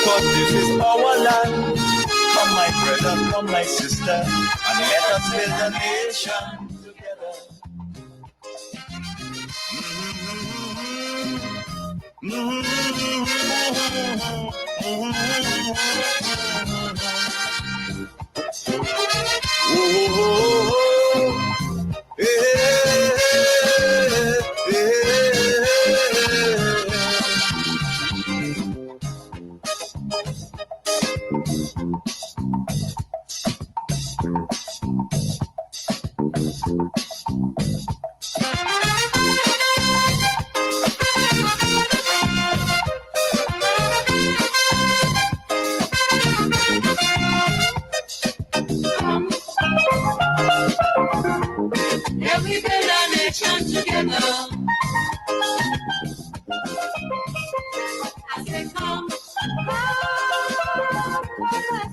'cause this is our land. Come my brother, come my sister, and let us build a nation together. Every build a nation together. I say come.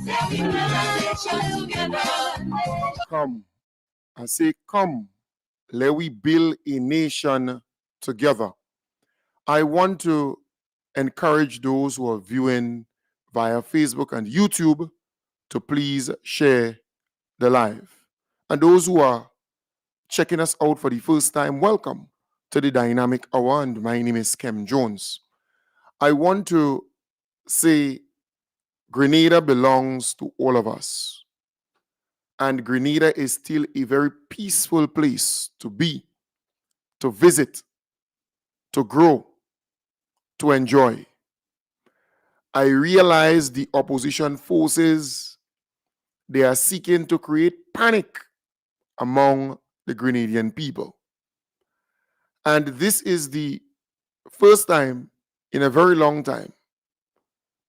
Every build a nation together. Come. I say, come. Let we build a nation together. I want to encourage those who are viewing via Facebook and YouTube to please share the live. And those who are checking us out for the first time, welcome to the Dynamic Hour, and my name is Kem Jones. I want to say Grenada belongs to all of us. And Grenada is still a very peaceful place to be, to visit, to grow, to enjoy. I realize the opposition forces, they are seeking to create panic among the Grenadian people. And this is the first time in a very long time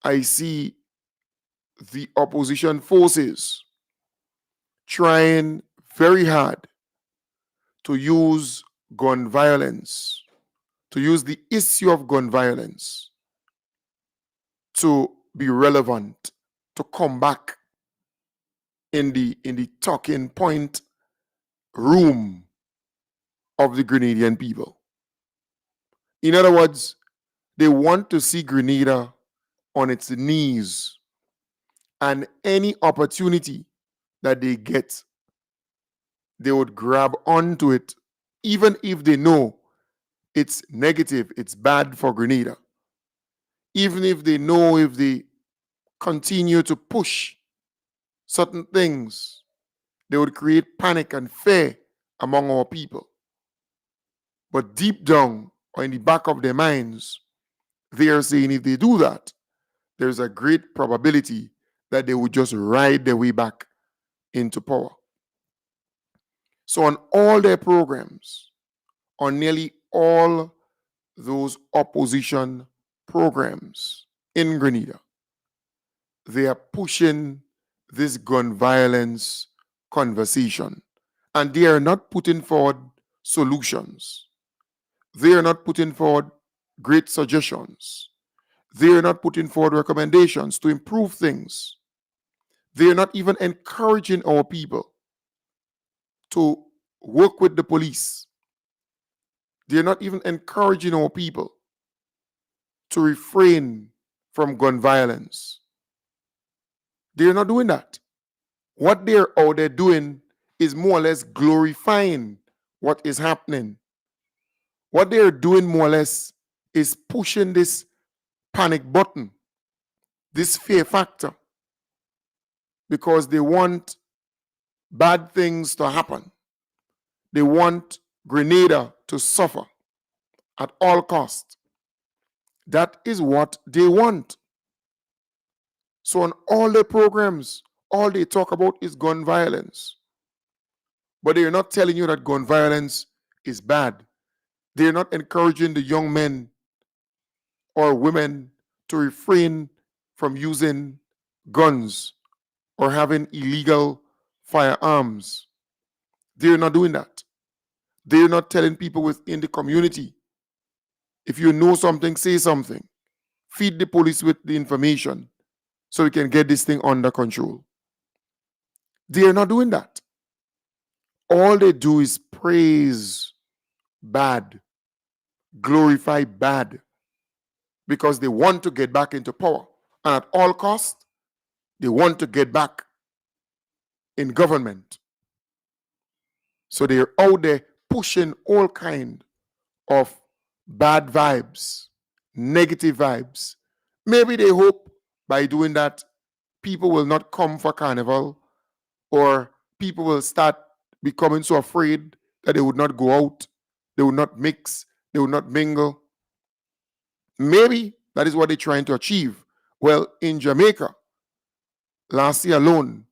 I see the opposition forces trying very hard to use gun violence, to use the issue of gun violence to be relevant, to come back in the talking point room of the Grenadian people. In other words, they want to see Grenada on its knees, and any opportunity that they get, they would grab onto it, even if they know it's negative, it's bad for Grenada. Even if they know if they continue to push certain things, they would create panic and fear among our people. But deep down, or in the back of their minds, they are saying if they do that, there's a great probability that they would just ride their way back into power. So on all their programs, on nearly all those opposition programs in Grenada, they are pushing this gun violence conversation. And they are not putting forward solutions. They are not putting forward great suggestions. They are not putting forward recommendations to improve things. They are not even encouraging our people to work with the police. They are not even encouraging our people to refrain from gun violence. They are not doing that. What they're out there doing is more or less glorifying what is happening. What they're doing more or less is pushing this panic button, this fear factor, because they want bad things to happen. They want Grenada to suffer at all costs. That is what they want. So on all their programs, all they talk about is gun violence. But they're not telling you that gun violence is bad. They're not encouraging the young men or women to refrain from using guns or having illegal firearms. They're not doing that. They're not telling people within the community, if you know something, say something. Feed the police with the information so we can get this thing under control. They are not doing that. All they do is praise bad, glorify bad, because they want to get back into power. And at all costs, they want to get back in government. So they're out there pushing all kind of bad vibes, negative vibes. Maybe they hope by doing that, people will not come for carnival, or people will start becoming so afraid that they would not go out, they would not mix, they would not mingle. Maybe that is what they're trying to achieve. Well, in Jamaica, last year alone,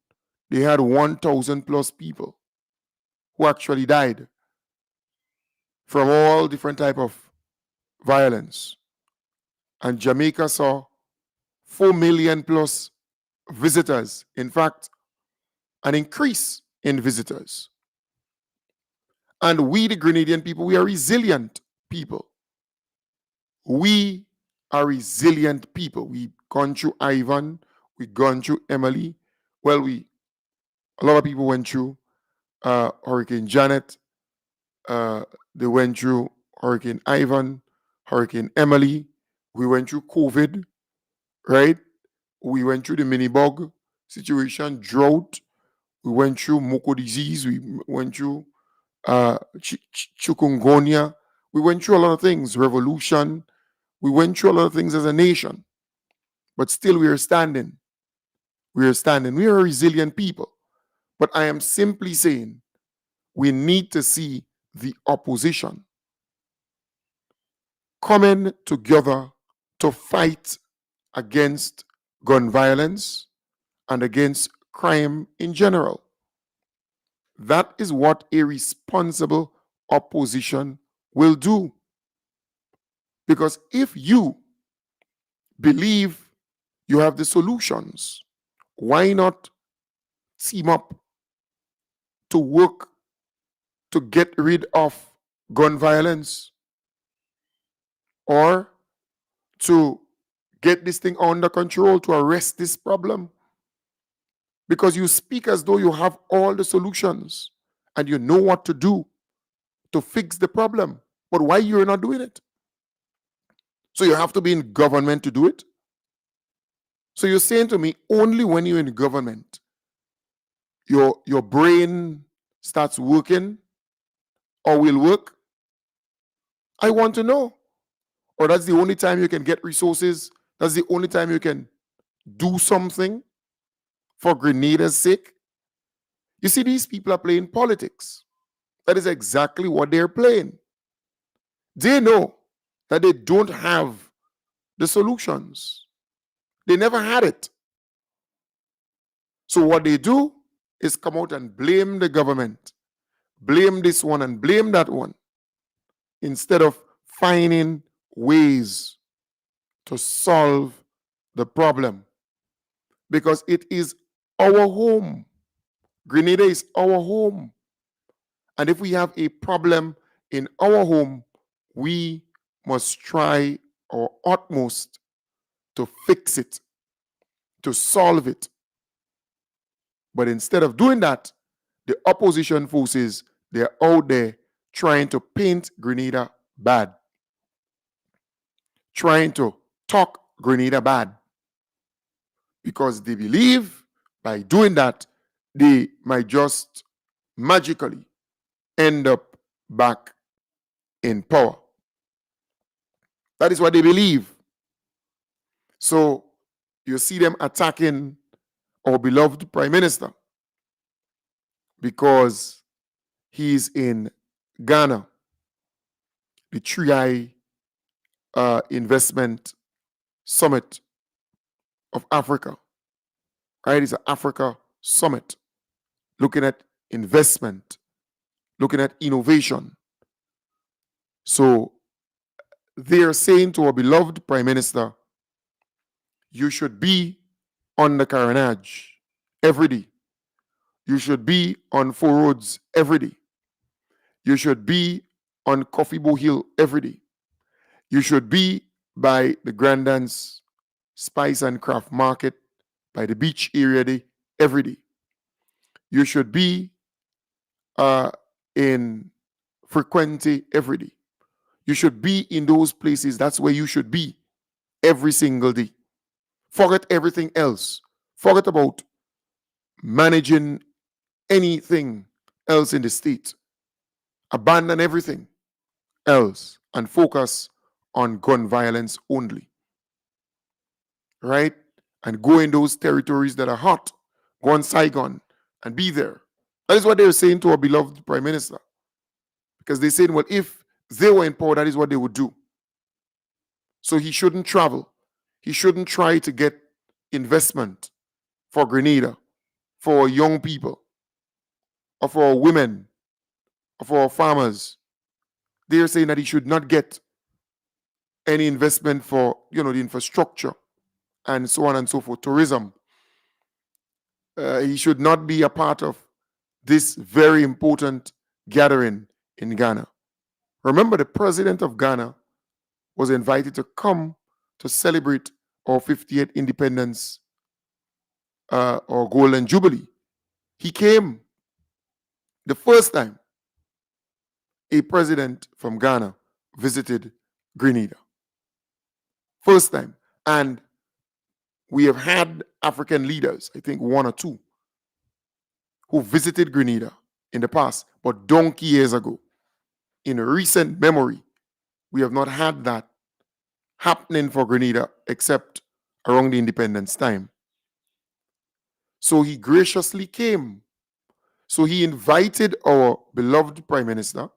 they had 1,000 plus people who actually died from all different type of violence. And Jamaica saw 4 million plus visitors. In fact, an increase in visitors. And we, the Grenadian people, we are resilient people. We are resilient people. We've gone through Ivan, we've gone through Emily. Well, a lot of people went through Hurricane Janet. They went through Hurricane Ivan, Hurricane Emily. We went through COVID, right? We went through the mini bug situation, drought. We went through Moko disease. We went through chikungunya. We went through a lot of things, revolution. We went through a lot of things as a nation. But still we are standing. We are standing. We are a resilient people. But I am simply saying we need to see the opposition coming together to fight against gun violence and against crime in general. That is what a responsible opposition will do. Because if you believe you have the solutions, why not team up to work to get rid of gun violence, or to get this thing under control, to arrest this problem? Because you speak as though you have all the solutions and you know what to do to fix the problem. But why you're not doing it? So you have to be in government to do it? So you're saying to me, only when you're in government, your brain starts working or will work? I want to know. Or that's the only time you can get resources? That's the only time you can do something for Grenada's sake? You see, these people are playing politics. That is exactly what they're playing. They know that they don't have the solutions. They never had it. So what they do is come out and blame the government, blame this one and blame that one, instead of finding ways to solve the problem. Because it is our home. Grenada is our home. And if we have a problem in our home, we must try our utmost to fix it, to solve it. But instead of doing that, the opposition forces, they're out there trying to paint Grenada bad, trying to talk Grenada bad, because they believe by doing that, they might just magically end up back in power. That is what they believe. So you see them attacking our beloved Prime Minister because he's in Ghana, the Three-Eye Investment Summit of Africa. Right? It's an Africa summit looking at investment, looking at innovation. So they are saying to our beloved Prime Minister, you should be on the carnage every day. You should be on Four Roads every day. You should be on Coffee Bow Hill every day. You should be by the Grandance Spice and Craft Market, by the beach area day, every day. You should be in Frequente every day. You should be in those places. That's where you should be every single day Forget everything else. Forget about managing anything else in the state. Abandon everything else and focus on gun violence only. Right? And go in those territories that are hot. Go on Saigon and be there. That is what they were saying to our beloved Prime Minister. Because they said, well, if they were in power, that is what they would do. So he shouldn't travel. He shouldn't try to get investment for Grenada, for young people, or for women, or for farmers. They're saying that he should not get any investment for, the infrastructure and so on and so forth, tourism. He should not be a part of this very important gathering in Ghana. Remember, the president of Ghana was invited to come to celebrate our 50th independence or Golden Jubilee. He came the first time a president from Ghana visited Grenada. First time. And we have had African leaders, I think one or two, who visited Grenada in the past, but donkey years ago. In recent memory, we have not had that happening for Grenada except around the independence time. So he graciously came. So he invited our beloved Prime Minister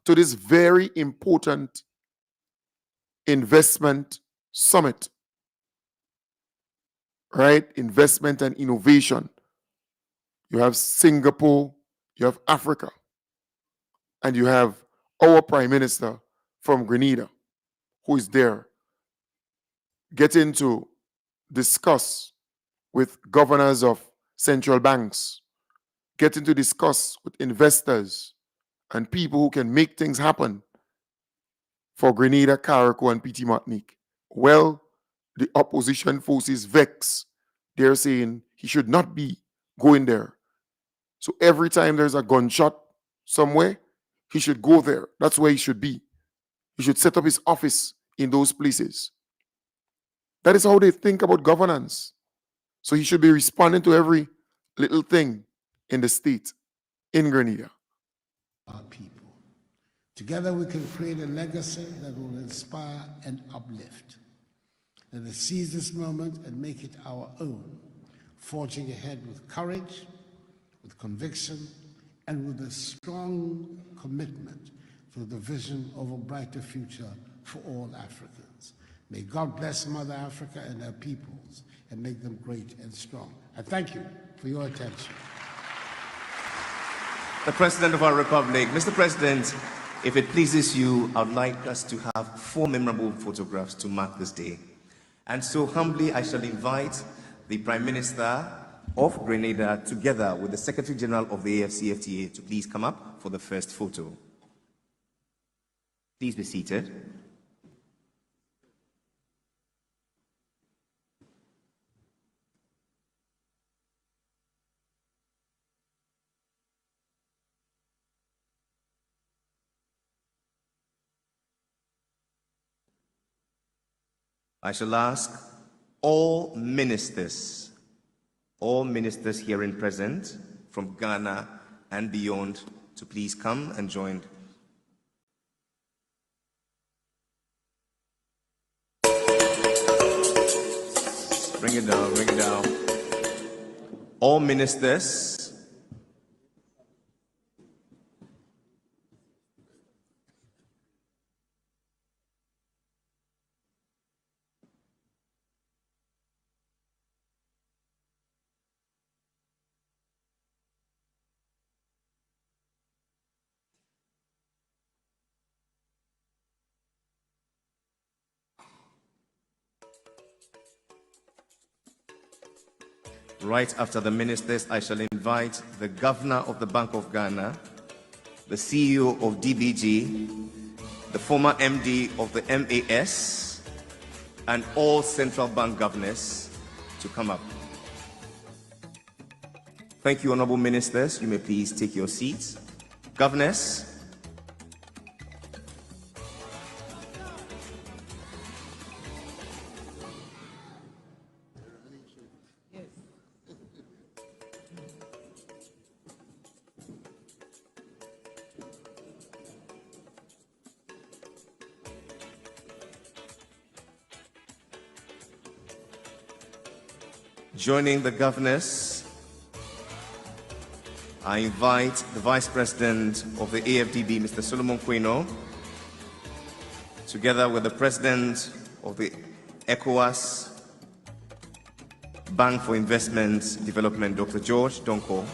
to this very important investment summit, right? Investment and innovation. You have Singapore, you have Africa, and you have our Prime Minister from Grenada, who is there, getting to discuss with governors of central banks, getting to discuss with investors and people who can make things happen for Grenada, Carriacou, and PT Martinique. Well, the opposition forces vex. They're saying he should not be going there. So every time there's a gunshot somewhere, he should go there. That's where he should be. He should set up his office in those places. That is how they think about governance. So he should be responding to every little thing in the state, in Grenada. Our people. Together we can create a legacy that will inspire and uplift. Let us seize this moment and make it our own, forging ahead with courage, with conviction, and with a strong commitment to the vision of a brighter future for all Africans. May God bless Mother Africa and her peoples and make them great and strong. I thank you for your attention. The President of our Republic. Mr. President, if it pleases you, I would like us to have 4 memorable photographs to mark this day. And so humbly, I shall invite the Prime Minister of Grenada together with the Secretary General of the AFCFTA to please come up for the first photo. Please be seated. I shall ask all ministers herein present from Ghana and beyond to please come and join. Bring it down, bring it down. All ministers. Right after the ministers, I shall invite the Governor of the Bank of Ghana, the CEO of DBG, the former MD of the MAS, and all central bank governors to come up. Thank you, honorable ministers. You may please take your seats. Governors. Joining the governors, I invite the Vice President of the AFDB, Mr. Solomon Quino, together with the President of the ECOWAS Bank for Investment Development, Dr. George Donko,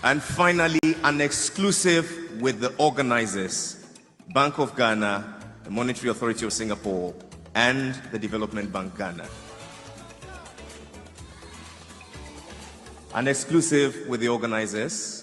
and finally, an exclusive with the organizers, Bank of Ghana, the Monetary Authority of Singapore, and the Development Bank Ghana. An exclusive with the organizers.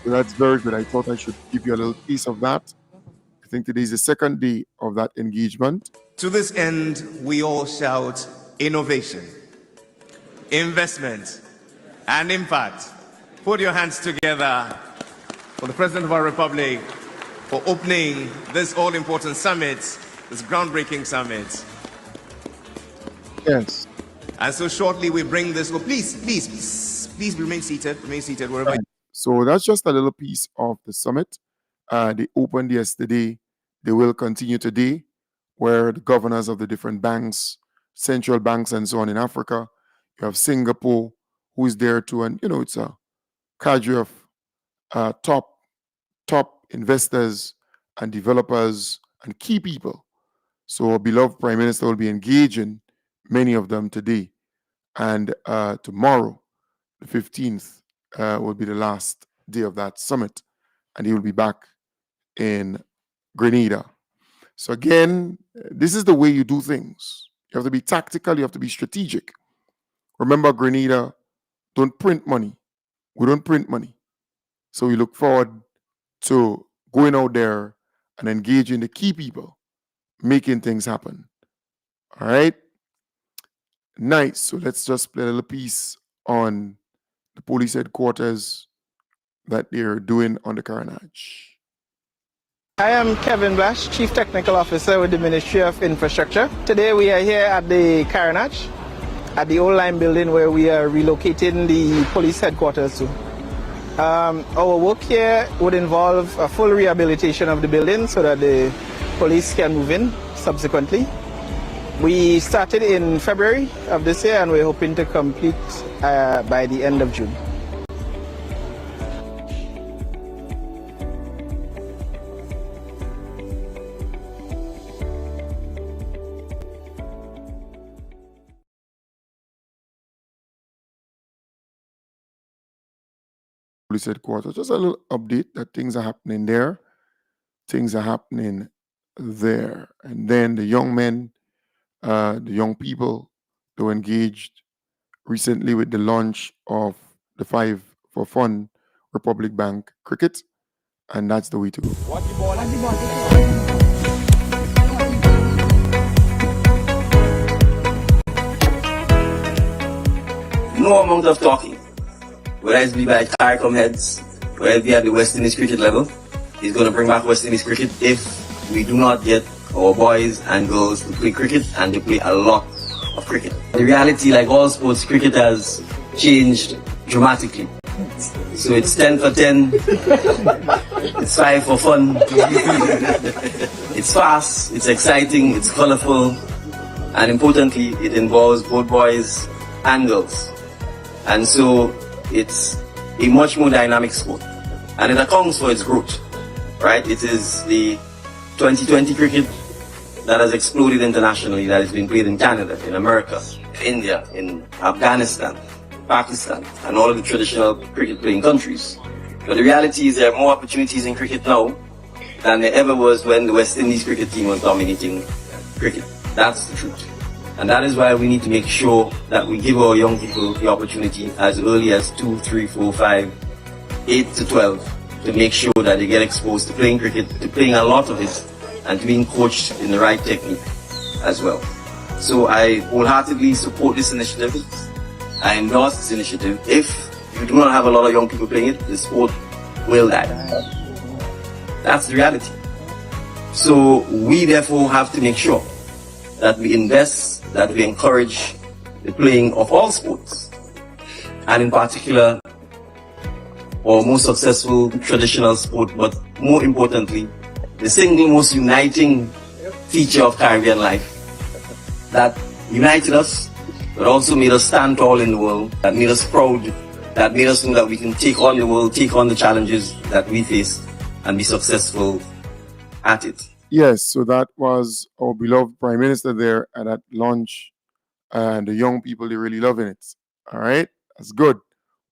So that's very good. I thought I should give you a little piece of that. I think today is the second day of that engagement. To this end, we all shout innovation, investment, and impact. Put your hands together for the President of our Republic for opening this all-important summit, this groundbreaking summit. Yes. And so shortly we bring this. Oh, please remain seated. Remain seated wherever. Right. So that's just a little piece of the summit. They opened yesterday. They will continue today, where the governors of the different banks, central banks, and so on in Africa. You have Singapore, who is there too, and it's a cadre of top investors and developers and key people. So our beloved Prime Minister will be engaging many of them today, and tomorrow, the 15th, will be the last day of that summit, and he will be back in Grenada. So again, this is the way you do things. You have to be tactical, you have to be strategic. Remember, Grenada don't print money. We don't print money. So we look forward to going out there and engaging the key people, making things happen. All right? Nice. So let's just play a little piece on the police headquarters that they're doing on the Carnage. I am Kevin Blash, Chief Technical Officer with the Ministry of Infrastructure. Today we are here at the Carnage, at the old line building where we are relocating the police headquarters to. Our work here would involve a full rehabilitation of the building so that the police can move in subsequently. We started in February of this year and we're hoping to complete by the end of June. Police headquarters, just a little update that things are happening there. Things are happening there. And then the young men, the young people, they were engaged recently with the launch of the 5 for Fun Republic Bank cricket, and that's the way to go. No amount of talking, whether it be by CARICOM heads, whether it be at the West Indies cricket level, is going to bring back West Indies cricket if we do not get our boys and girls to play cricket, and they play a lot of cricket. The reality, like all sports, cricket has changed dramatically. So it's 10 for 10, it's 5 for fun, it's fast, it's exciting, it's colorful, and importantly, it involves both boys and girls. And so it's a much more dynamic sport, and it accounts for its growth, right? It is the 2020 cricket that has exploded internationally, that has been played in Canada, in America, India, in Afghanistan, Pakistan, and all of the traditional cricket playing countries. But the reality is there are more opportunities in cricket now than there ever was when the West Indies cricket team was dominating cricket. That's the truth. And that is why we need to make sure that we give our young people the opportunity as early as 2, 3, 4, 5, 8 to 12 to make sure that they get exposed to playing cricket, to playing a lot of it, and to being coached in the right technique as well. So I wholeheartedly support this initiative. I endorse this initiative. If you do not have a lot of young people playing it, the sport will die. That's the reality. So we therefore have to make sure that we invest, that we encourage the playing of all sports, and in particular, our most successful traditional sport, but more importantly, the single most uniting feature of Caribbean life that united us, but also made us stand tall in the world, that made us proud, that made us know that we can take on the world, take on the challenges that we face, and be successful at it. Yes, so that was our beloved Prime Minister there at that launch, and the young people, they're really loving it. All right, that's good,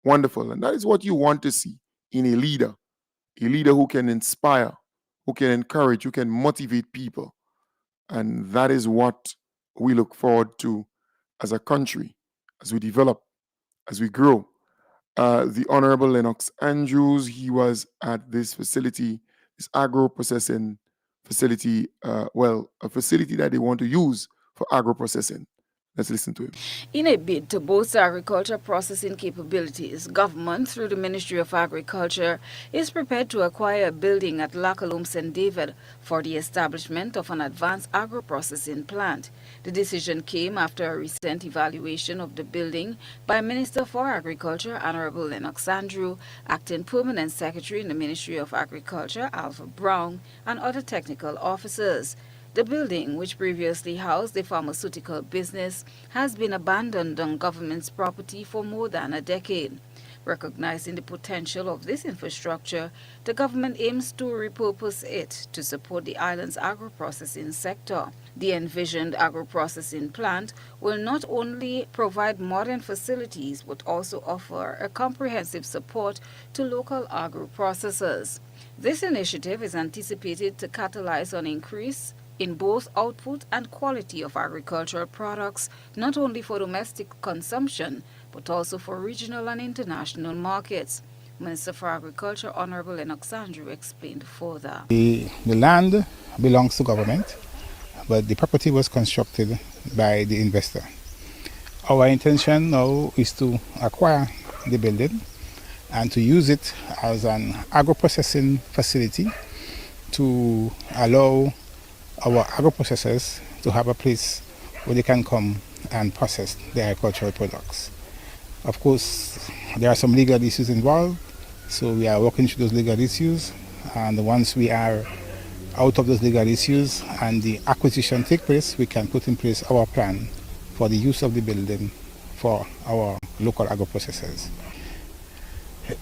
wonderful, and that is what you want to see in a leader who can inspire, who can encourage, who can motivate people, and that is what we look forward to as a country, as we develop, as we grow. The Honorable Lennox Andrews, he was at this facility, this agro-processing facility, a facility that they want to use for agro-processing. Let's listen to him. In a bid to boost agriculture processing capabilities, government, through the Ministry of Agriculture, is prepared to acquire a building at Lacaloom St. David for the establishment of an advanced agro-processing plant. The decision came after a recent evaluation of the building by Minister for Agriculture, Honorable Lennox Andrew, Acting Permanent Secretary in the Ministry of Agriculture, Alpha Brown, and other technical officers. The building, which previously housed the pharmaceutical business, has been abandoned on government's property for more than a decade. Recognizing the potential of this infrastructure, the government aims to repurpose it to support the island's agro-processing sector. The envisioned agro-processing plant will not only provide modern facilities but also offer a comprehensive support to local agro-processors. This initiative is anticipated to catalyze an increase in both output and quality of agricultural products, not only for domestic consumption, but also for regional and international markets. Minister for Agriculture, Honorable Lennox Andrew, explained further. The land belongs to government, but the property was constructed by the investor. Our intention now is to acquire the building and to use it as an agro-processing facility to allow our agro-processors to have a place where they can come and process their agricultural products. Of course, there are some legal issues involved, so we are working through those legal issues, and once we are out of those legal issues and the acquisition take place, we can put in place our plan for the use of the building for our local agro-processors.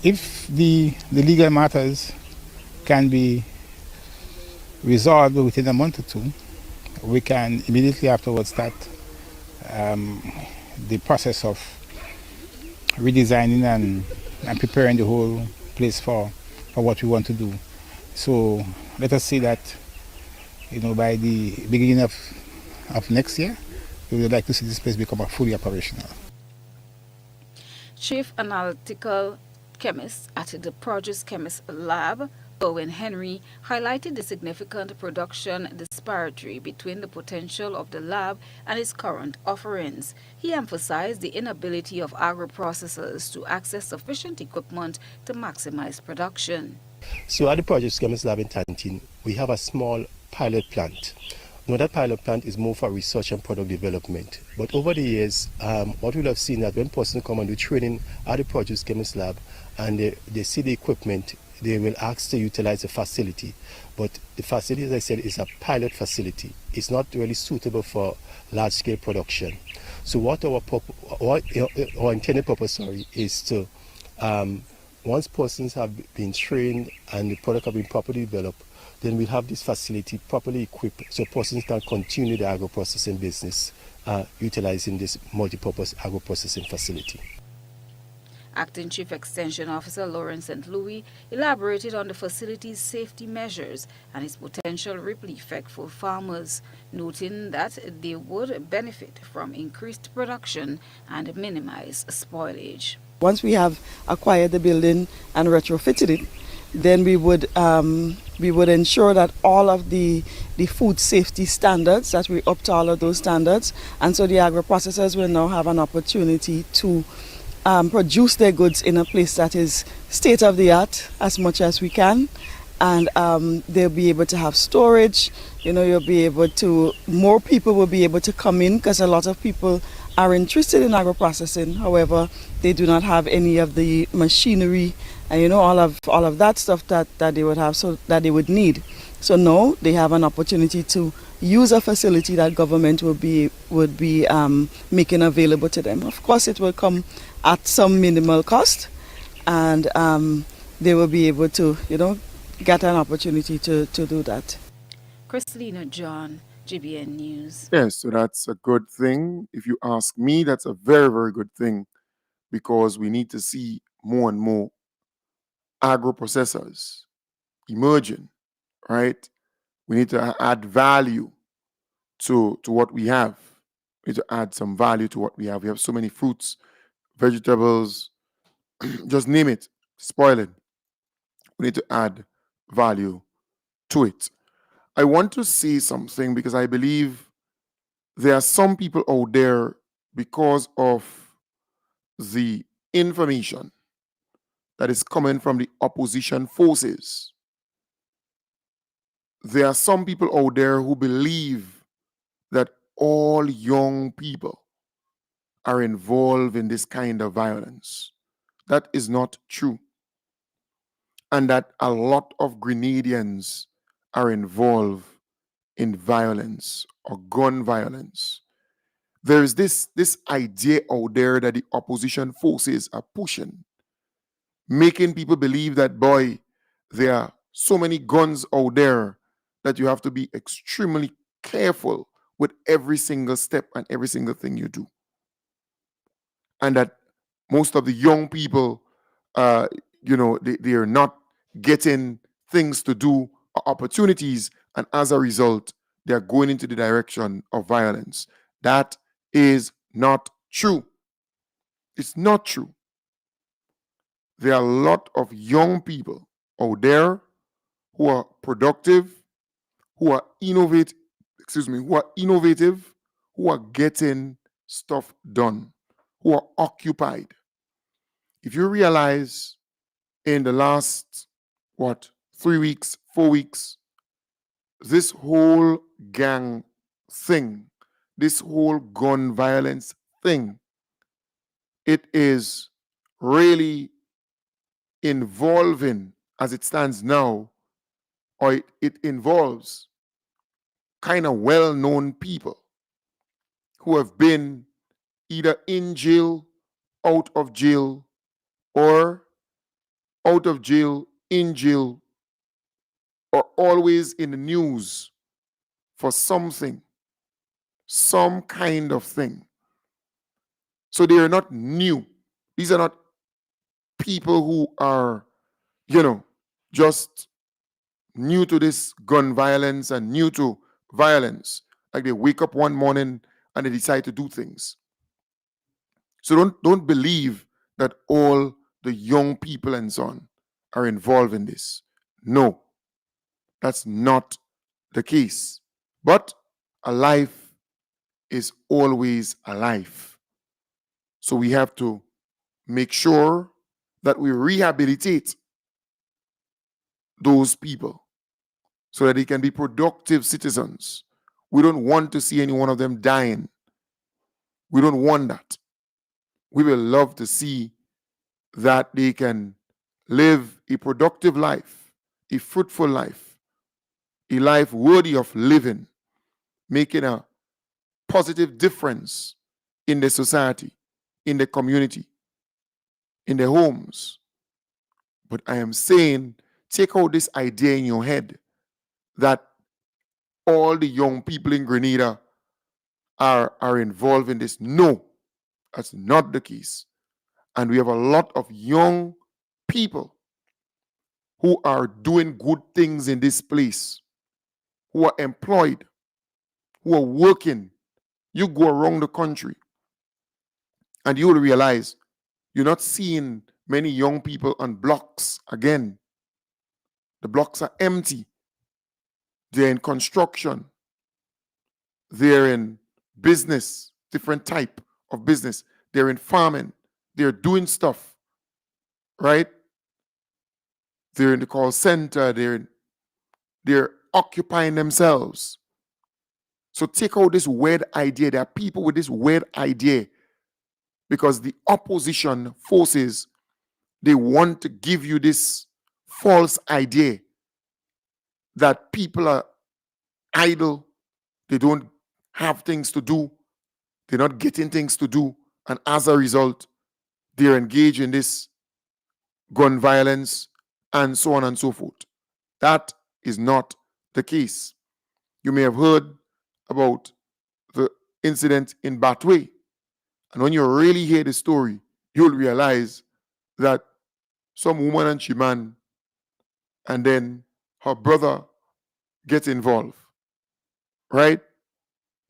If the legal matters can be resolved within a month or two, we can immediately afterwards start the process of redesigning and preparing the whole place for what we want to do. So let us say that, by the beginning of next year, we would like to see this place become fully operational. Chief Analytical Chemist at the Produce Chemist Lab, Owen Henry, highlighted the significant production disparity between the potential of the lab and its current offerings. He emphasized the inability of agro-processors to access sufficient equipment to maximize production. So at the Produce Chemist Lab in Tantin, we have a small pilot plant. Now that pilot plant is more for research and product development. But over the years, what we'll have seen that when persons come and do training at the Produce Chemist Lab and they see the equipment, they will ask to utilize the facility. But the facility, as I said, is a pilot facility. It's not really suitable for large-scale production. So what our intended purpose, is to, once persons have been trained and the product have been properly developed, then we'll have this facility properly equipped so persons can continue the agro-processing business utilizing this multi-purpose agro-processing facility. Acting Chief Extension Officer Lawrence St. Louis elaborated on the facility's safety measures and its potential ripple effect for farmers, noting that they would benefit from increased production and minimize spoilage. Once we have acquired the building and retrofitted it, then we would ensure that all of the food safety standards, that we up to all of those standards, and so the agro-processors will now have an opportunity to produce their goods in a place that is state-of-the-art as much as we can, and they'll be able to have storage. You'll be able to, more people will be able to come in because a lot of people are interested in agro-processing. However, they do not have any of the machinery and all of that stuff that they would have, so that they would need. So now they have an opportunity to use a facility that government would be making available to them. Of course, it will come at some minimal cost, and they will be able to get an opportunity to do that. Christina John, GBN News. Yes, so that's a good thing. If you ask me, that's a very, very good thing, because we need to see more and more agro-processors emerging, right? We need to add value to what we have. We need to add some value to what we have. We have so many fruits, vegetables, just name it, spoiling. We need to add value to it. I want to say something because I believe there are some people out there, because of the information that is coming from the opposition forces. There are some people out there who believe that all young people are involved in this kind of violence. That is not true. And that a lot of Grenadians are involved in violence or gun violence. There is this idea out there that the opposition forces are pushing, making people believe that, boy, there are so many guns out there that you have to be extremely careful with every single step and every single thing you do. And that most of the young people, they are not getting things to do or opportunities, and as a result, they are going into the direction of violence. That is not true. It's not true. There are a lot of young people out there who are productive, who are innovative, who are getting stuff done, who are occupied. If you realize in the last, 3 weeks, 4 weeks, this whole gang thing, this whole gun violence thing, it is really involving, as it stands now, or it involves kind of well-known people who have been either in jail, out of jail, or out of jail, in jail, or always in the news for something, some kind of thing. So they are not new. These are not people who are, just new to this gun violence and new to violence. Like they wake up one morning and they decide to do things. So don't believe that all the young people and so on are involved in this. No, that's not the case. But a life is always a life. So we have to make sure that we rehabilitate those people so that they can be productive citizens. We don't want to see any one of them dying. We don't want that. We will love to see that they can live a productive life, a fruitful life, a life worthy of living, making a positive difference in the society, in the community, in the homes. But I am saying, take out this idea in your head that all the young people in Grenada are involved in this. No, that's not the case. And we have a lot of young people who are doing good things in this place, who are employed, who are working. You go around the country and you will realize you're not seeing many young people on blocks again. The blocks are empty. They're in construction. They're in business, different type of business. They're in farming. They're doing stuff, right? They're in the call center. They're occupying themselves. So take out this weird idea. There are people with this weird idea because the opposition forces, they want to give you this false idea that people are idle, they don't have things to do, they're not getting things to do, and as a result, they're engaged in this gun violence and so on and so forth. That is not the case. You may have heard about the incident in Batway, and when you really hear the story, you'll realize that some woman and she man, and then her brother gets involved, right?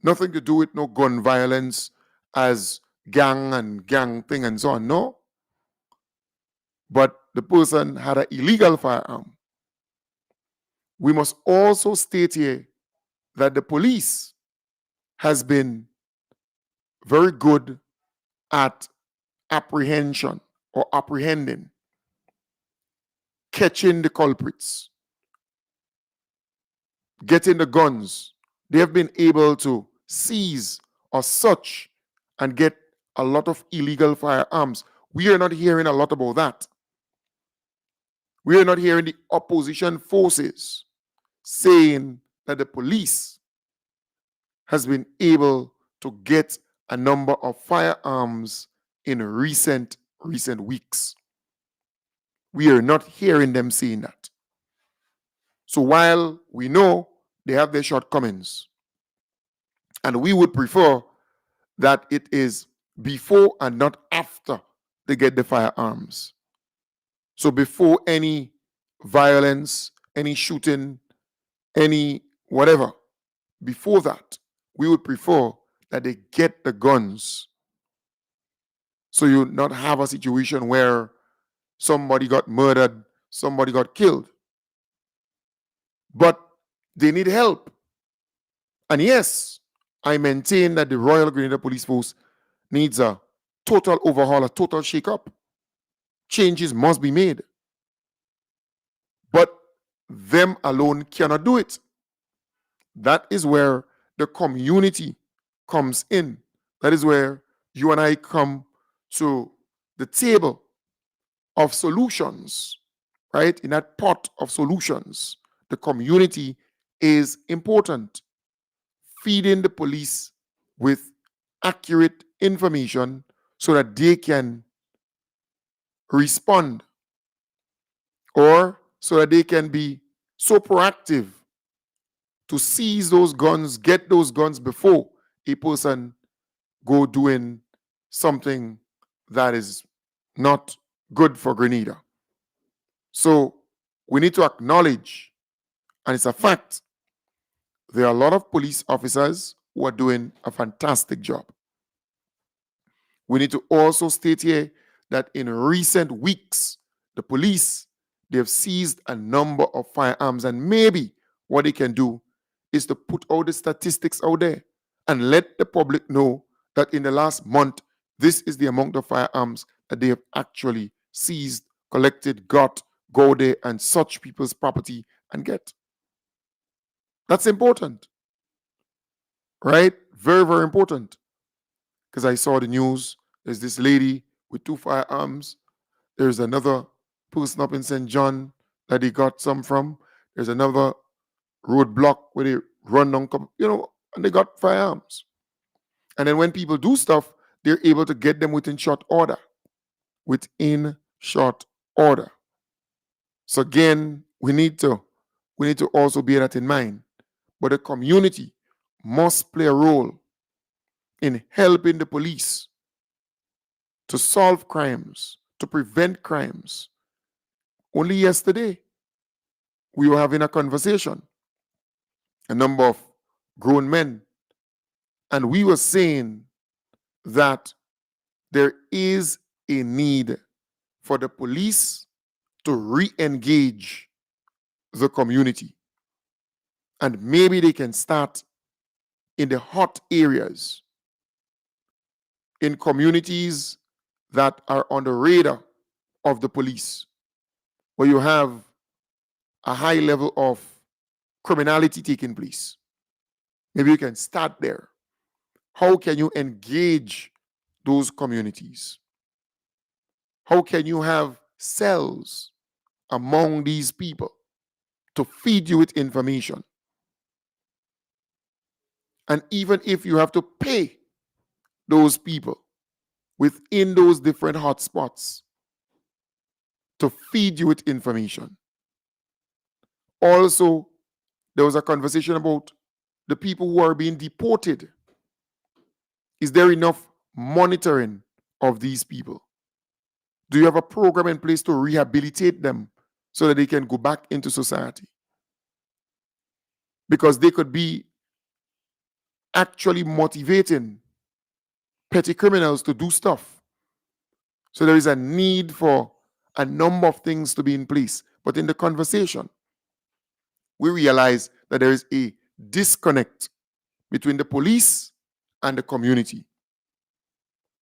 Nothing to do with no gun violence as gang and gang thing and so on, no. But the person had an illegal firearm. We must also state here that the police has been very good at apprehension or apprehending, catching the culprits, getting the guns. They have been able to seize or search and get a lot of illegal firearms. We are not hearing a lot about that. We are not hearing the opposition forces saying that the police has been able to get a number of firearms in recent weeks. We are not hearing them saying that. So while we know they have their shortcomings, and we would prefer that it is before and not after they get the firearms. So before any violence, any shooting, any whatever, before that, we would prefer that they get the guns. So you not have a situation where somebody got murdered, somebody got killed. But they need help. And yes, I maintain that the Royal Grenada Police Force needs a total overhaul, a total shake-up. Changes must be made. But them alone cannot do it. That is where the community comes in. That is where you and I come to the table of solutions, right? In that pot of solutions, the community is important. Feeding the police with accurate information so that they can respond, or so that they can be so proactive to seize those guns, get those guns before a person go doing something that is not good for Grenada. So we need to acknowledge, and it's a fact, there are a lot of police officers who are doing a fantastic job. We need to also state here that in recent weeks, the police, they have seized a number of firearms, and maybe what they can do is to put all the statistics out there and let the public know that in the last month, this is the amount of firearms that they have actually seized, collected, got, go there and search people's property and get. That's important, right? Very, very important. Because I saw the news, there's this lady with 2 firearms. There's another person up in St. John that they got some from. There's another roadblock where they run down, and they got firearms. And then when people do stuff, they're able to get them within short order. Within short order. So again, we need to we need to also bear that in mind. But the community must play a role in helping the police to solve crimes, to prevent crimes. Only yesterday, we were having a conversation, a number of grown men, and we were saying that there is a need for the police to re-engage the community. And maybe they can start in the hot areas, in communities that are on the radar of the police, where you have a high level of criminality taking place. Maybe you can start there. How can you engage those communities? How can you have cells among these people to feed you with information? And even if you have to pay those people within those different hotspots to feed you with information. Also, there was a conversation about the people who are being deported. Is there enough monitoring of these people? Do you have a program in place to rehabilitate them so that they can go back into society? Because they could be actually motivating petty criminals to do stuff. So there is a need for a number of things to be in place. But in the conversation, we realize that there is a disconnect between the police and the community.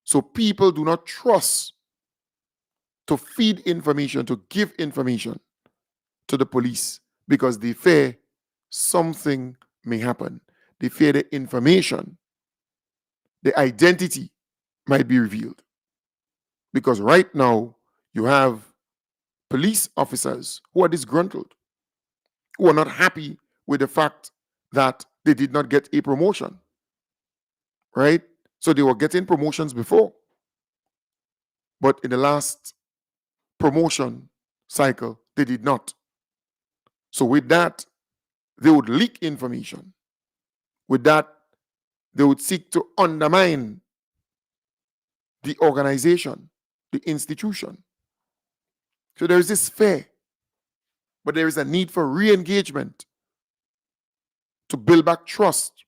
So people do not trust to feed information, to give information to the police because they fear something may happen. They fear the information, the identity might be revealed. Because right now, you have police officers who are disgruntled, who are not happy with the fact that they did not get a promotion, right? So they were getting promotions before. But in the last promotion cycle, they did not. So with that, they would leak information. With that, they would seek to undermine the organization, the institution. So there is this fear, but there is a need for re-engagement to build back trust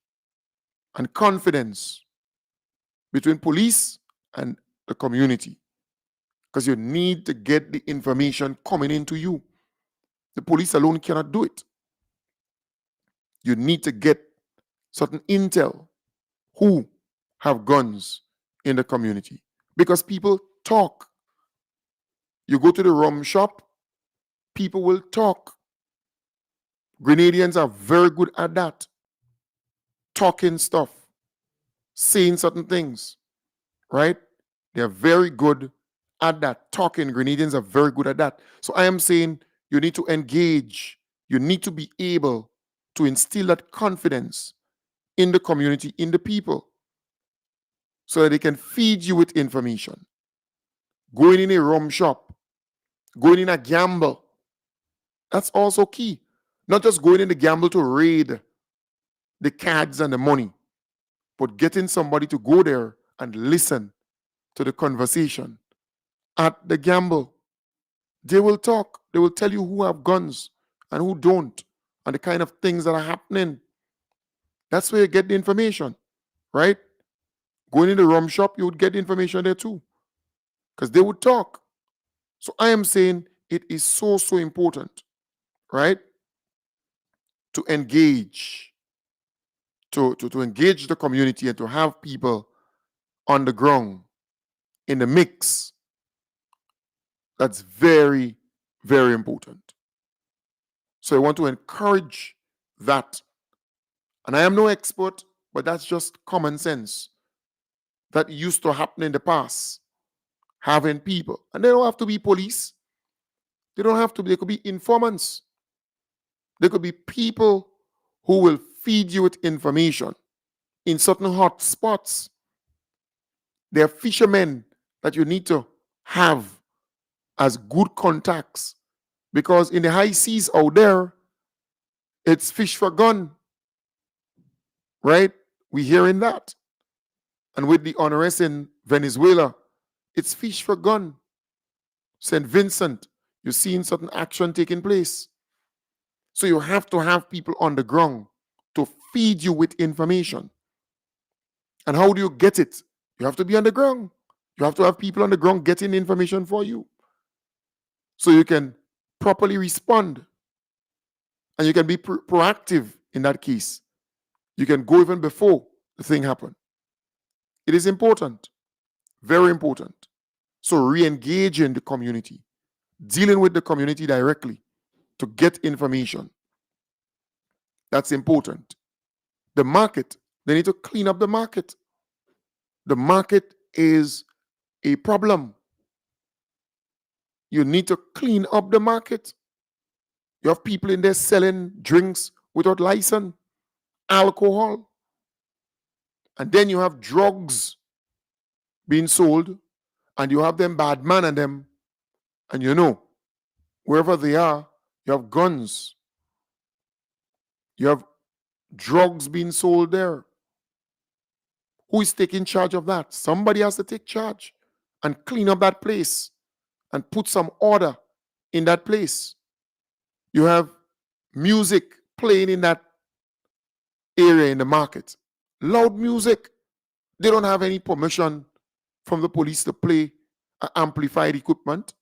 and confidence between police and the community. Because you need to get the information coming into you. The police alone cannot do it. You need to get certain intel who have guns in the community. Because people talk. You go to the rum shop, people will talk. Grenadians are very good at that. Talking stuff, saying certain things, right? They're very good at that. Talking, Grenadians are very good at that. So I am saying you need to engage. You need to be able to instill that confidence in the community, in the people, so that they can feed you with information. Going in a rum shop, going in a gamble, that's also key. Not just going in the gamble to raid the cards and the money, but getting somebody to go there and listen to the conversation at the gamble. They will talk. They will tell you who have guns and who don't, and the kind of things that are happening. That's where you get the information, right? Going in the rum shop, you would get the information there too, because they would talk. So I am saying it is so important, right, to engage, to engage the community and to have people on the ground in the mix. That's very, very important. So I want to encourage that. And I am no expert, but that's just common sense that used to happen in the past. Having people, and they don't have to be police. They don't have to be, they could be informants. They could be people who will feed you with information in certain hot spots. There are fishermen that you need to have as good contacts, because in the high seas out there, It's fish for gun, right? We're hearing that. And with the unrest in Venezuela, it's fish for gun. St. Vincent, you're seeing certain action taking place. So you have to have people on the ground to feed you with information. And how do you get it? You have to be on the ground. You have to have people on the ground getting information for you. So you can properly respond. And you can be proactive in that case. You can go even before the thing happened. It is important. Very important. So re-engaging the community. Dealing with the community directly to get information. That's important. The market, they need to clean up the market. The market is a problem. You need to clean up the market. You have people in there selling drinks without license, alcohol. And then you have drugs being sold, and you have them bad man and them, and you know, wherever they are, you have guns. You have drugs being sold there. Who is taking charge of that? Somebody has to take charge and clean up that place and put some order in that place. You have music playing in that area in the market. Loud music. They don't have any permission from the police to play amplified equipment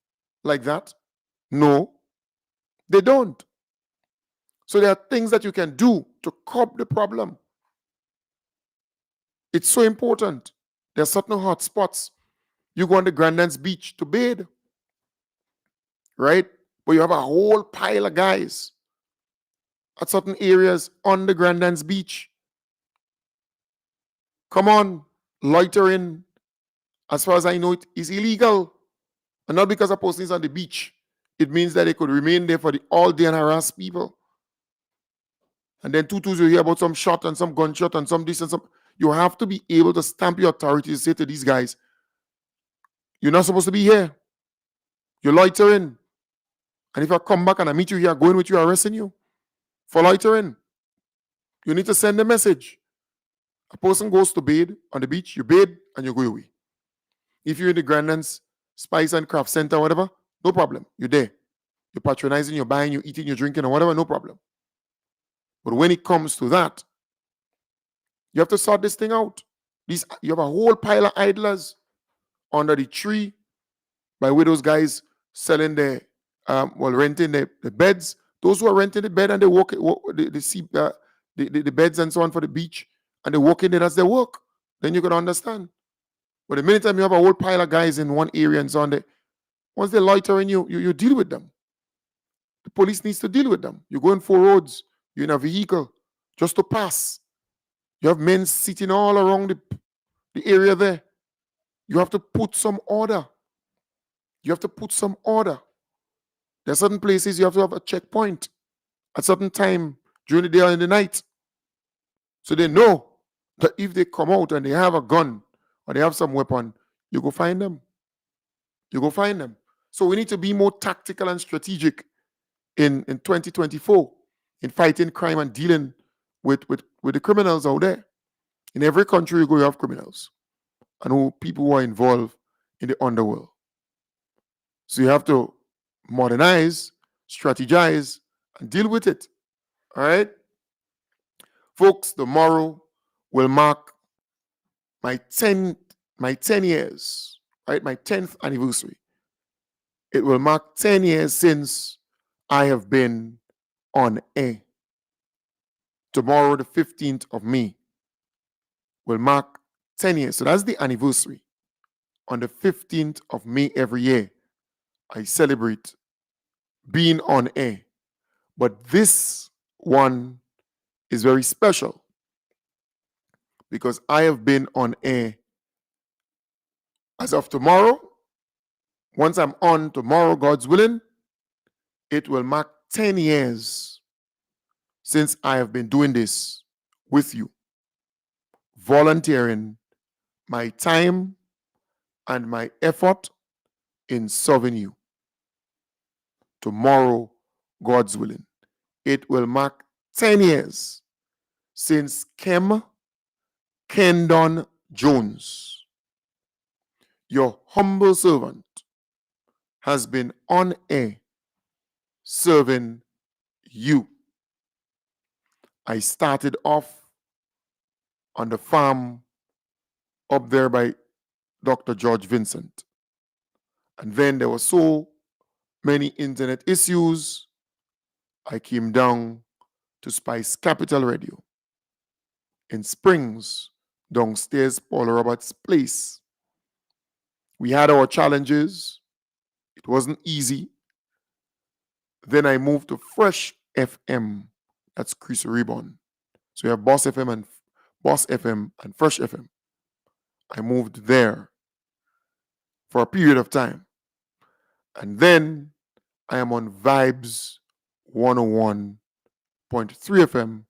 like that. No, they don't. So there are things that you can do to curb the problem. It's so important. There are certain hot spots. You go on the Grandlands Beach to bathe, right? But you have a whole pile of guys at certain areas on the Grandlands Beach. Come on, loitering, as far as I know, it is illegal. And not because a person is on the beach. It means that they could remain there for the all day and harass people. And then two you hear about some shot and some gunshot and some this and some. You have to be able to stamp your authority to say to these guys, you're not supposed to be here. You're loitering. And if I come back and I meet you here, going with you, arresting you for loitering. You need to send a message. A person goes to bathe on the beach, you bathe and you go away. If you're in the Grandlands Spice and Craft Center or whatever, no problem. You're there. You're patronizing, you're buying, you're eating, you're drinking or whatever, no problem. But when it comes to that, you have to sort this thing out. You have a whole pile of idlers under the tree by where those guys selling their, renting the beds. Those who are renting the bed and they see the beds and so on for the beach and they walk in there, that's their work. Then you can understand. But the minute time you have a whole pile of guys in one area and so on, once they loiter in you deal with them. The police needs to deal with them. You go in 4 roads, you're in a vehicle just to pass. You have men sitting all around the area there. You have to put some order. You have to put some order. There are certain places you have to have a checkpoint at certain time during the day or in the night. So they know that if they come out and they have a gun or they have some weapon, you go find them. You go find them. So we need to be more tactical and strategic in 2024 in fighting crime and dealing with the criminals out there. In every country you go, you have criminals and people who are involved in the underworld. So you have to modernize, strategize, and deal with it. All right? Folks, tomorrow will mark my 10 years, right? My 10th anniversary. It will mark 10 years since I have been on air. Tomorrow, the 15th of May, will mark 10 years. So that's the anniversary. On the 15th of May every year, I celebrate being on air. But this one is very special because I have been on air as of tomorrow. Once I'm on tomorrow, God's willing, it will mark 10 years since I have been doing this with you, volunteering my time and my effort in serving you. Tomorrow, God's willing, it will mark 10 years since Kendon Jones, your humble servant, has been on air serving you. I started off on the farm up there by Dr. George Vincent. And then there were so many internet issues, I came down to Spice Capital Radio in Springs, downstairs Paul Roberts' place. We had our challenges. It wasn't easy. Then I moved to Fresh FM. That's Chris Ribbon. So we have Boss FM and Fresh FM. I moved there for a period of time. And then I am on Vibes 101.3 FM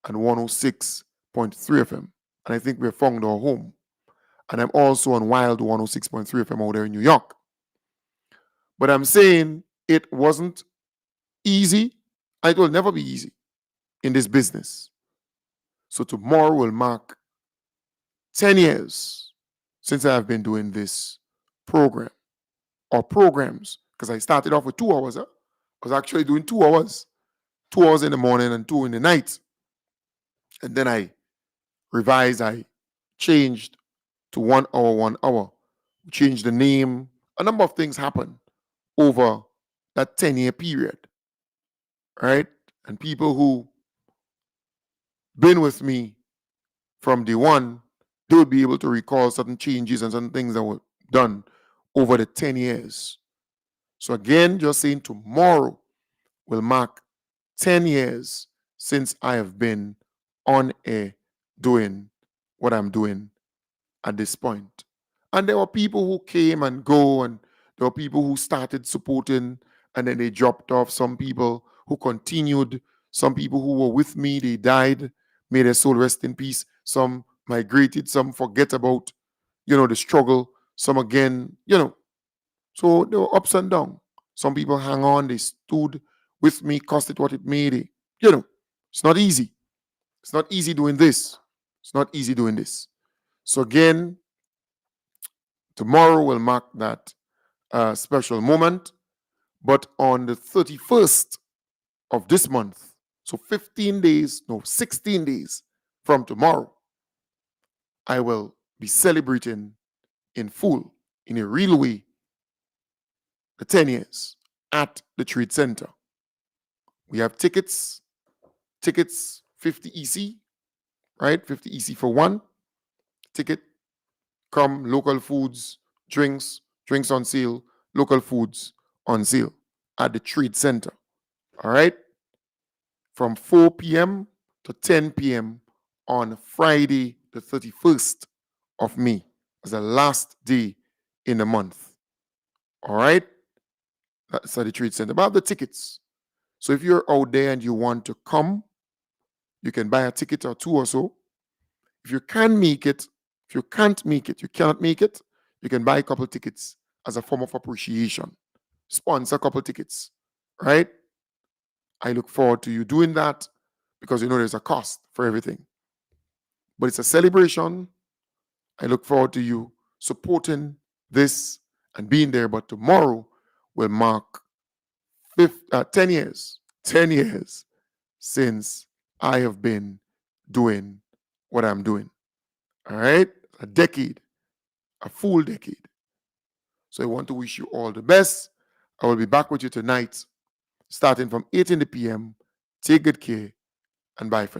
and 106.3 FM. And I think we have found our home. And I'm also on Wild 106.3 FM out there in New York. But I'm saying it wasn't easy, and it will never be easy in this business. So tomorrow will mark 10 years since I have been doing this program or programs, because I started off with 2 hours. I was actually doing 2 hours, 2 hours in the morning and 2 in the night. And then I revised, I changed to 1 hour, 1 hour, changed the name. A number of things happened over that 10-year period, right? And people who been with me from day one, they would be able to recall certain changes and certain things that were done over the 10 years. So again, just saying tomorrow will mark 10 years since I have been on air doing what I'm doing at this point. And there were people who came and go, and there were people who started supporting and then they dropped off. Some people who continued, some people who were with me, they died. May their soul rest in peace. Some migrated, some forget about, the struggle. Some again, So there were ups and downs. Some people hang on, they stood with me, cost it what it may. It's not easy. It's not easy doing this. It's not easy doing this. So again, tomorrow will mark that special moment. But on the 31st of this month, so 16 days from tomorrow, I will be celebrating in full, in a real way, the 10 years at the Trade Center. We have tickets 50 EC, right? 50 EC for one ticket. Come, local foods, drinks on sale, local foods on sale at the Trade Center. All right? From 4 p.m. to 10 p.m. on Friday, the 31st of May, as the last day in the month. All right? That's at the Trade Center. About the tickets. So if you're out there and you want to come, you can buy a ticket or two or so. If you can't make it, you cannot make it, you can buy a couple tickets as a form of appreciation. Sponsor a couple tickets, right? I look forward to you doing that because there's a cost for everything. But it's a celebration. I look forward to you supporting this and being there. But tomorrow will mark 10 years since I have been doing what I'm doing. All right? A decade, a full decade. So I want to wish you all the best. I will be back with you tonight, starting from 8 in the p.m. Take good care and bye for now.